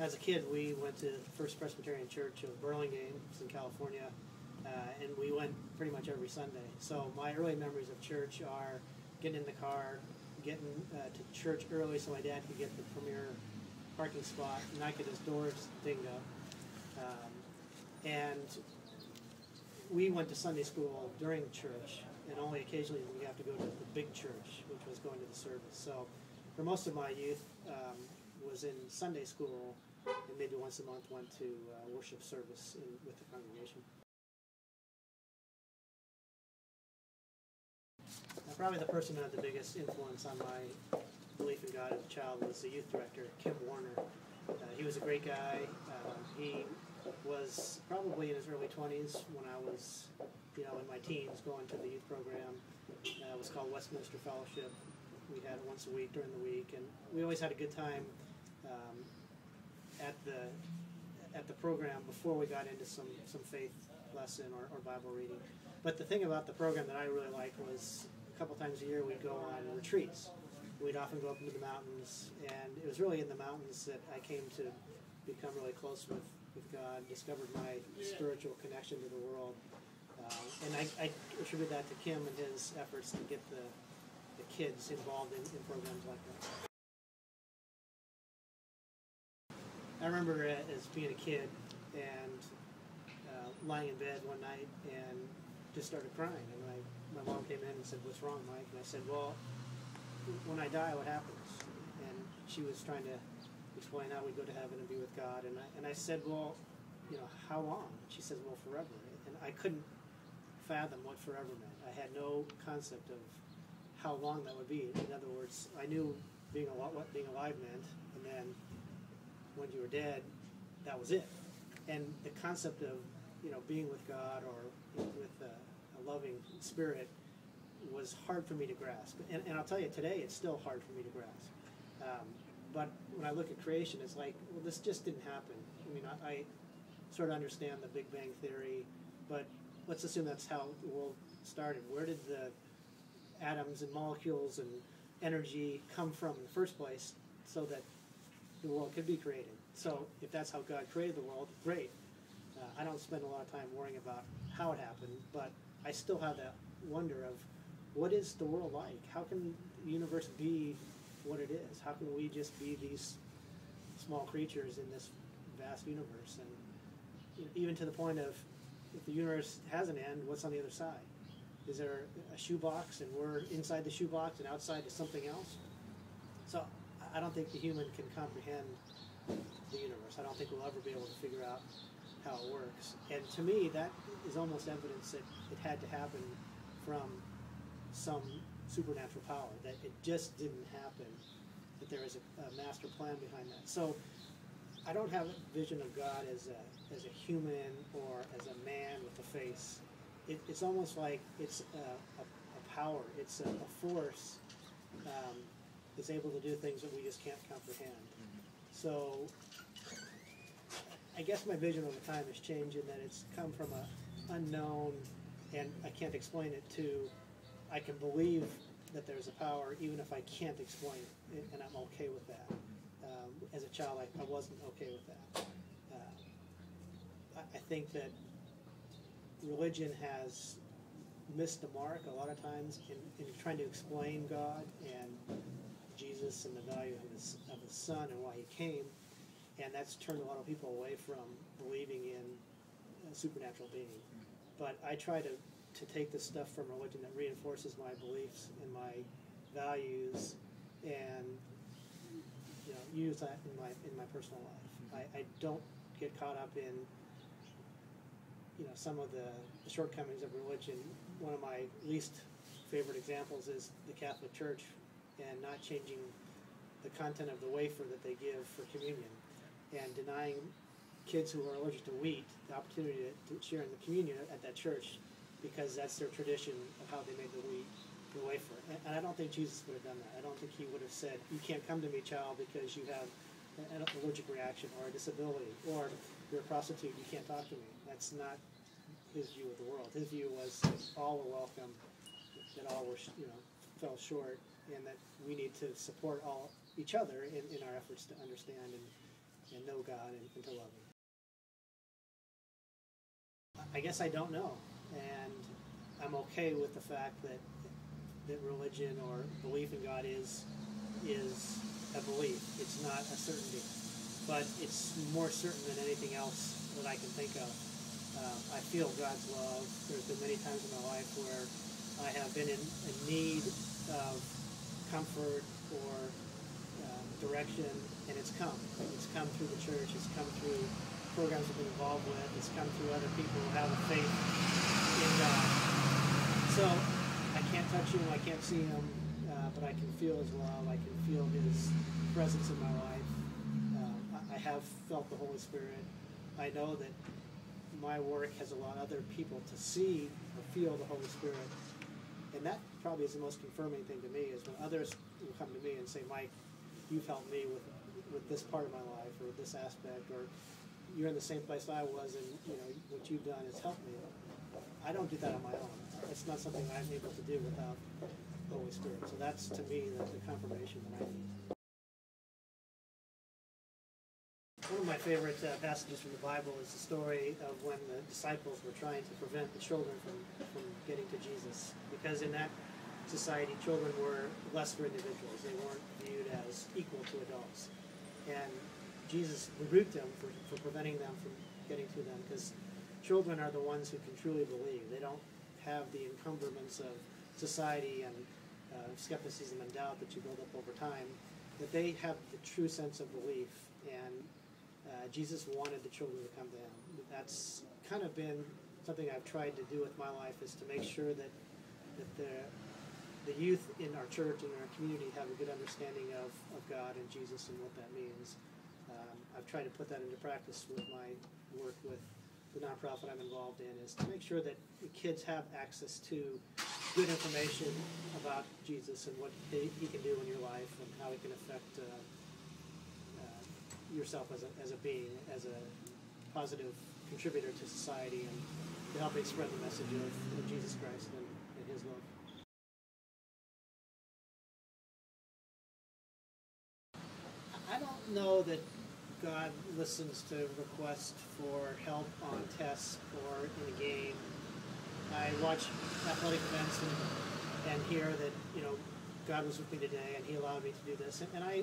as a kid, we went to First Presbyterian Church of Burlingame, it's in California, and we went pretty much every Sunday. So my early memories of church are getting in the car, getting to church early so my dad could get the premier parking spot, and I could his doors dinged up. And we went to Sunday school during church, and only occasionally did we have to go to the big church, which was going to the service. So for most of my youth, was in Sunday school, and maybe once a month went to worship service with the congregation. Probably the person who had the biggest influence on my belief in God as a child was the youth director, Kim Warner. He was a great guy. He was probably in his early 20s when I was, in my teens, going to the youth program. It was called Westminster Fellowship. We had it once a week during the week, and we always had a good time at the program before we got into some faith lesson or Bible reading. But the thing about the program that I really liked was a couple times a year we'd go on retreats. We'd often go up into the mountains, and it was really in the mountains that I came to become really close with God, discovered my spiritual connection to the world. And I attribute that to Kim and his efforts to get the kids involved in programs like that. I remember as being a kid and lying in bed one night and just started crying. And my mom came in and said, "What's wrong, Mike?" And I said, "Well, when I die, what happens?" And she was trying to explain how we'd go to heaven and be with God. And I said, "Well, how long?" And she says, "Well, forever." And I couldn't fathom what forever meant. I had no concept of how long that would be. In other words, I knew what being alive meant, and then when you were dead, that was it. And the concept of being with God or with a loving spirit was hard for me to grasp. And I'll tell you, today it's still hard for me to grasp. But when I look at creation, it's like, well, this just didn't happen. I mean, I sort of understand the Big Bang Theory, but let's assume that's how the world started. Where did the atoms and molecules and energy come from in the first place so that the world could be created? So if that's how God created the world, great. I don't spend a lot of time worrying about how it happened, but I still have that wonder of what is the world like? How can the universe be what it is? How can we just be these small creatures in this vast universe? And even to the point of, if the universe has an end, what's on the other side? Is there a shoebox and we're inside the shoebox and outside is something else? So I don't think the human can comprehend the universe. I don't think we'll ever be able to figure out how it works. And to me, that is almost evidence that it had to happen from some supernatural power, that it just didn't happen, that there is a master plan behind that. So I don't have a vision of God as a human or as a man with a face. It's almost like it's a power, it's a force that's able to do things that we just can't comprehend. So I guess my vision over time has changed in that it's come from an unknown, and I can't explain it, to I can believe that there's a power even if I can't explain it, and I'm okay with that. As a child, I wasn't okay with that. I think that religion has missed the mark a lot of times in trying to explain God and Jesus and the value of his son and why he came, and that's turned a lot of people away from believing in a supernatural being. But I try to take the stuff from religion that reinforces my beliefs and my values and use that in my personal life. I don't get caught up in some of the shortcomings of religion. One of my least favorite examples is the Catholic Church and not changing the content of the wafer that they give for communion, and denying kids who are allergic to wheat the opportunity to share in the communion at that church because that's their tradition of how they made the wafer. And I don't think Jesus would have done that. I don't think he would have said, "You can't come to me, child, because you have an allergic reaction or a disability, or you're a prostitute, you can't talk to me." That's not his view of the world. His view was that all were welcome, that all were fell short, and that we need to support each other in our efforts to understand and know God and to love Him. I guess I don't know, and I'm okay with the fact that religion or belief in God is a belief. It's not a certainty, but it's more certain than anything else that I can think of. I feel God's love. There's been many times in my life where I have been in need of comfort or direction, and it's come. It's come through the church. It's come through programs I've been involved with. It's come through other people who have a faith in God. So I can't touch Him. I can't see Him, but I can feel His love. I can feel His presence in my life. I have felt the Holy Spirit. I know that my work has allowed other people to see or feel the Holy Spirit. And that probably is the most confirming thing to me, is when others will come to me and say, Mike, you've helped me with this part of my life or this aspect, or you're in the same place I was, and what you've done has helped me. I don't do that on my own. It's not something I'm able to do without the Holy Spirit. So that's, to me, the confirmation that I need. One of my favorite passages from the Bible is the story of when the disciples were trying to prevent the children from getting to Jesus. Because in that society, children were lesser individuals. They weren't viewed as equal to adults. And Jesus rebuked them for preventing them from getting to them, because children are the ones who can truly believe. They don't have the encumbrance of society and skepticism and doubt that you build up over time, that they have the true sense of belief. And Jesus wanted the children to come to Him. That's kind of been something I've tried to do with my life, is to make sure that the youth in our church and in our community have a good understanding of God and Jesus and what that means. I've tried to put that into practice with my work with the nonprofit I'm involved in, is to make sure that the kids have access to good information about Jesus and what He can do in your life and how He can affect yourself as a being, as a positive contributor to society, and to help spread the message of Jesus Christ and His love. I don't know that God listens to requests for help on tests or in a game. I watch athletic events and hear that God was with me today and He allowed me to do this, and I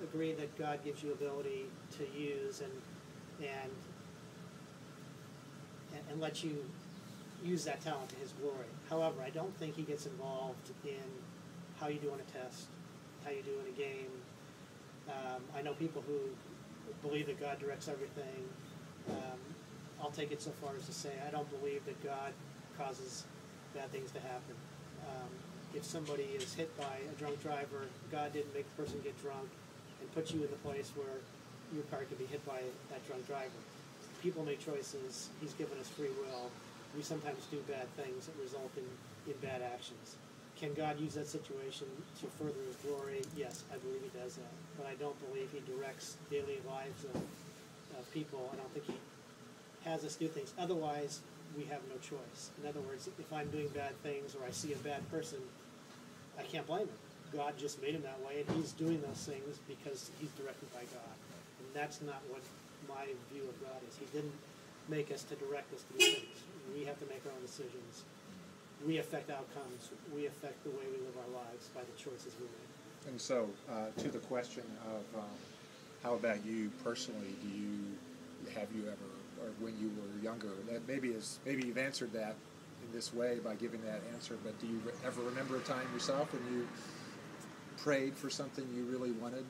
agree that God gives you ability to use and let you use that talent to His glory. However, I don't think He gets involved in how you do on a test, how you do in a game. I know people who believe that God directs everything. I'll take it so far as to say I don't believe that God causes bad things to happen. If somebody is hit by a drunk driver, God didn't make the person get drunk and put you in the place where your car could be hit by that drunk driver. People make choices. He's given us free will. We sometimes do bad things that result in bad actions. Can God use that situation to further His glory? Yes, I believe He does that. But I don't believe He directs daily lives of people. I don't think He has us do things. Otherwise, we have no choice. In other words, if I'm doing bad things or I see a bad person, I can't blame Him. God just made him that way, and he's doing those things because he's directed by God. And that's not what my view of God is. He didn't make us to direct us to do things. We have to make our own decisions. We affect outcomes. We affect the way we live our lives by the choices we make. And so, to the question of how about you personally, have you ever, or when you were younger, that maybe you've answered that in this way by giving that answer, but do you ever remember a time yourself when you prayed for something you really wanted?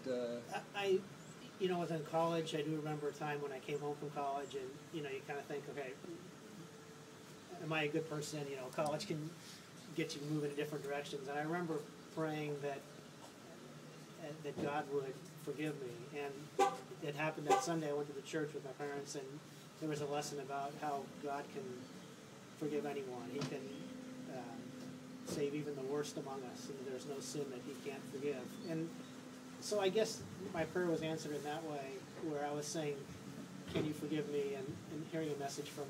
I was in college. I do remember a time when I came home from college, and you kind of think, okay, am I a good person? College can get you moving in different directions. And I remember praying that God would forgive me. And it happened that Sunday. I went to the church with my parents, and there was a lesson about how God can forgive anyone. He can save even the worst among us, and there's no sin that He can't forgive. And so I guess my prayer was answered in that way, where I was saying, can you forgive me? And hearing a message from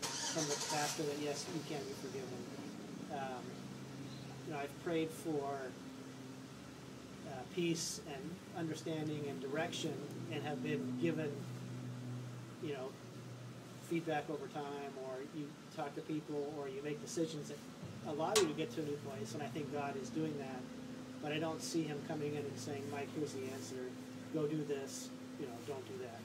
the pastor that yes, you can be forgiven. I've prayed for peace and understanding and direction, and have been given, you know, feedback over time, or you talk to people, or you make decisions that allow you to get to a new place, and I think God is doing that. But I don't see him coming in and saying, Mike, here's the answer, go do this, you know, don't do that.